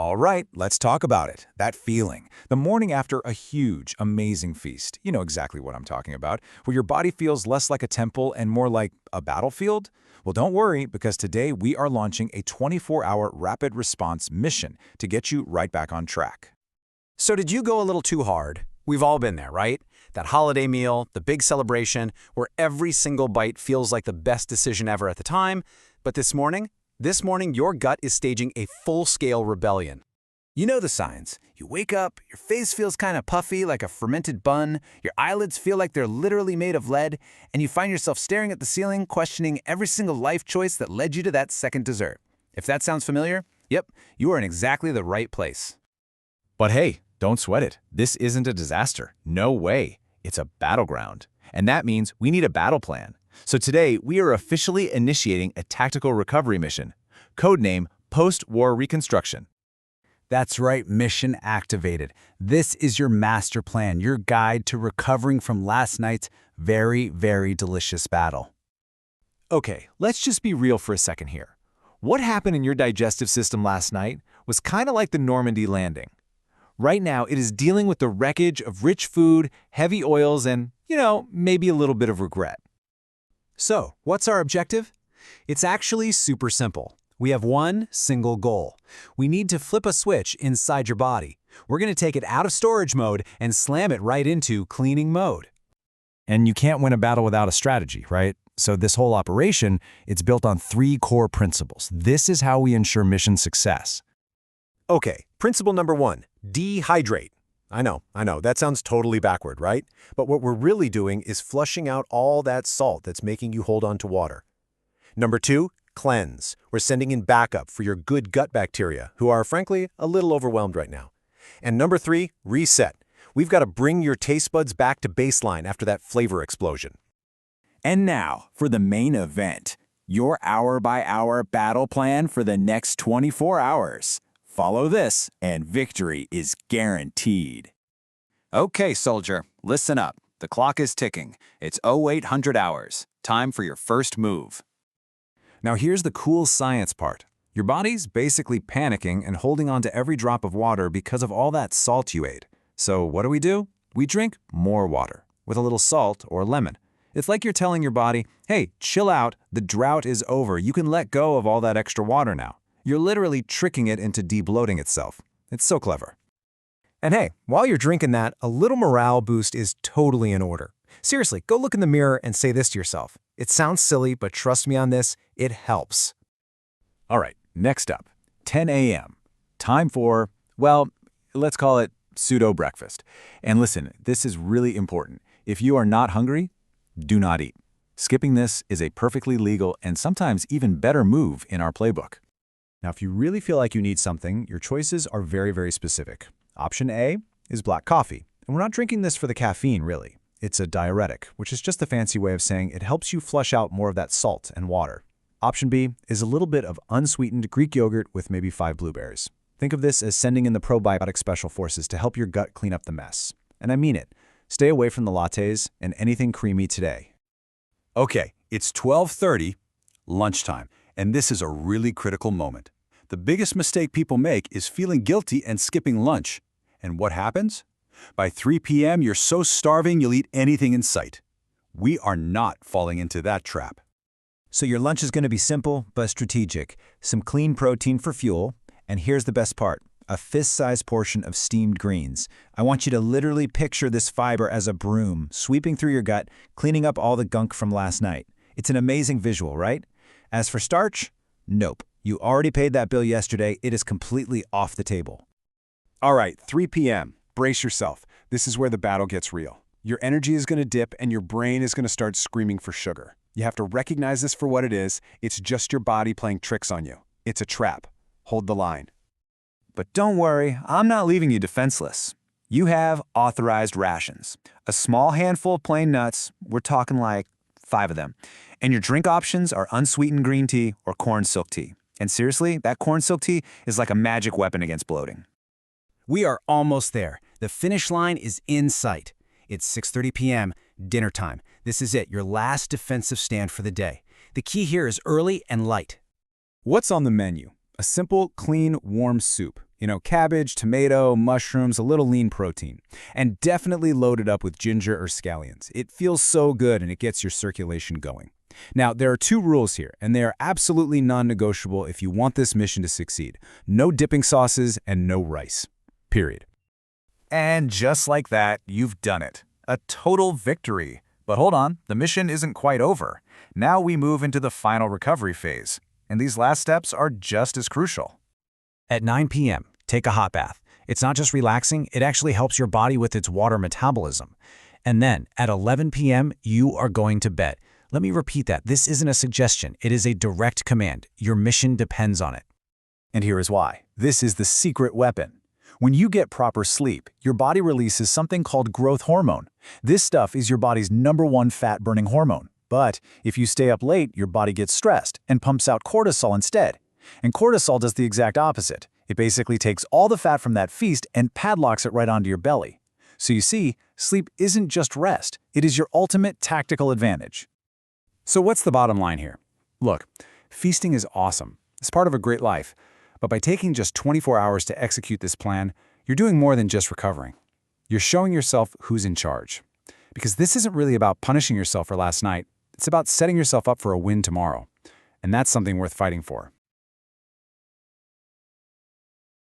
All right, let's talk about it. That feeling. The morning after a huge, amazing feast. You know exactly what I'm talking about, where your body feels less like a temple and more like a battlefield? Well, don't worry, because today we are launching a 24-hour rapid response mission to get you right back on track. So did you go a little too hard? We've all been there, right? That holiday meal, the big celebration, where every single bite feels like the best decision ever at the time. But this morning, your gut is staging a full-scale rebellion. You know the signs. You wake up, your face feels kind of puffy like a fermented bun, your eyelids feel like they're literally made of lead, and you find yourself staring at the ceiling, questioning every single life choice that led you to that second dessert. If that sounds familiar, yep, you are in exactly the right place. But hey, don't sweat it. This isn't a disaster. No way. It's a battleground. And that means we need a battle plan. So today, we are officially initiating a tactical recovery mission, codename Post-War Reconstruction. That's right, mission activated. This is your master plan, your guide to recovering from last night's very, very delicious battle. Okay, let's just be real for a second here. What happened in your digestive system last night was kind of like the Normandy landing. Right now, it is dealing with the wreckage of rich food, heavy oils, and, maybe a little bit of regret. So, what's our objective? It's actually super simple. We have one single goal. We need to flip a switch inside your body. We're going to take it out of storage mode and slam it right into cleaning mode. And you can't win a battle without a strategy, right? So this whole operation, it's built on 3 core principles. This is how we ensure mission success. Okay, principle number 1, dehydrate. I know, that sounds totally backward, right? But what we're really doing is flushing out all that salt that's making you hold on to water. Number 2, cleanse. We're sending in backup for your good gut bacteria, who are, frankly, a little overwhelmed right now. And number 3, reset. We've got to bring your taste buds back to baseline after that flavor explosion. And now, for the main event, your hour-by-hour battle plan for the next 24 hours. Follow this, and victory is guaranteed. Okay, soldier, listen up. The clock is ticking. It's 0800 hours. Time for your first move. Now here's the cool science part. Your body's basically panicking and holding on to every drop of water because of all that salt you ate. So what do? We drink more water, with a little salt or lemon. It's like you're telling your body, hey, chill out, the drought is over, you can let go of all that extra water now. You're literally tricking it into de-bloating itself. It's so clever. And hey, while you're drinking that, a little morale boost is totally in order. Seriously, go look in the mirror and say this to yourself. It sounds silly, but trust me on this, it helps. All right, next up, 10 a.m. Time for, well, let's call it pseudo-breakfast. And listen, this is really important. If you are not hungry, do not eat. Skipping this is a perfectly legal and sometimes even better move in our playbook. Now, if you really feel like you need something, your choices are very, very specific. Option A is black coffee. And we're not drinking this for the caffeine, really. It's a diuretic, which is just a fancy way of saying it helps you flush out more of that salt and water. Option B is a little bit of unsweetened Greek yogurt with maybe 5 blueberries. Think of this as sending in the probiotic special forces to help your gut clean up the mess. And I mean it. Stay away from the lattes and anything creamy today. Okay, it's 12:30, lunchtime, and this is a really critical moment. The biggest mistake people make is feeling guilty and skipping lunch. And what happens? By 3 p.m., you're so starving you'll eat anything in sight. We are not falling into that trap. So your lunch is going to be simple but strategic. Some clean protein for fuel, and here's the best part. A fist-sized portion of steamed greens. I want you to literally picture this fiber as a broom, sweeping through your gut, cleaning up all the gunk from last night. It's an amazing visual, right? As for starch, nope. You already paid that bill yesterday. It is completely off the table. All right, 3 p.m. Brace yourself. This is where the battle gets real. Your energy is going to dip and your brain is going to start screaming for sugar. You have to recognize this for what it is. It's just your body playing tricks on you. It's a trap. Hold the line. But don't worry, I'm not leaving you defenseless. You have authorized rations. A small handful of plain nuts, we're talking like 5 of them. And your drink options are unsweetened green tea or corn silk tea. And seriously, that corn silk tea is like a magic weapon against bloating. We are almost there. The finish line is in sight. It's 6:30 p.m., dinner time. This is it, your last defensive stand for the day. The key here is early and light. What's on the menu? A simple, clean, warm soup. Cabbage, tomato, mushrooms, a little lean protein. And definitely load it up with ginger or scallions. It feels so good and it gets your circulation going. Now, there are 2 rules here, and they are absolutely non-negotiable if you want this mission to succeed. No dipping sauces and no rice. Period. And just like that, you've done it. A total victory. But hold on, the mission isn't quite over. Now we move into the final recovery phase. And these last steps are just as crucial. At 9 p.m., take a hot bath. It's not just relaxing, it actually helps your body with its water metabolism. And then, at 11 p.m., you are going to bed. Let me repeat that. This isn't a suggestion. It is a direct command. Your mission depends on it. And here is why. This is the secret weapon. When you get proper sleep, your body releases something called growth hormone. This stuff is your body's #1 fat-burning hormone. But if you stay up late, your body gets stressed and pumps out cortisol instead. And cortisol does the exact opposite. It basically takes all the fat from that feast and padlocks it right onto your belly. So you see, sleep isn't just rest. It is your ultimate tactical advantage. So what's the bottom line here? Look, feasting is awesome. It's part of a great life. But by taking just 24 hours to execute this plan, you're doing more than just recovering. You're showing yourself who's in charge. Because this isn't really about punishing yourself for last night. It's about setting yourself up for a win tomorrow. And that's something worth fighting for.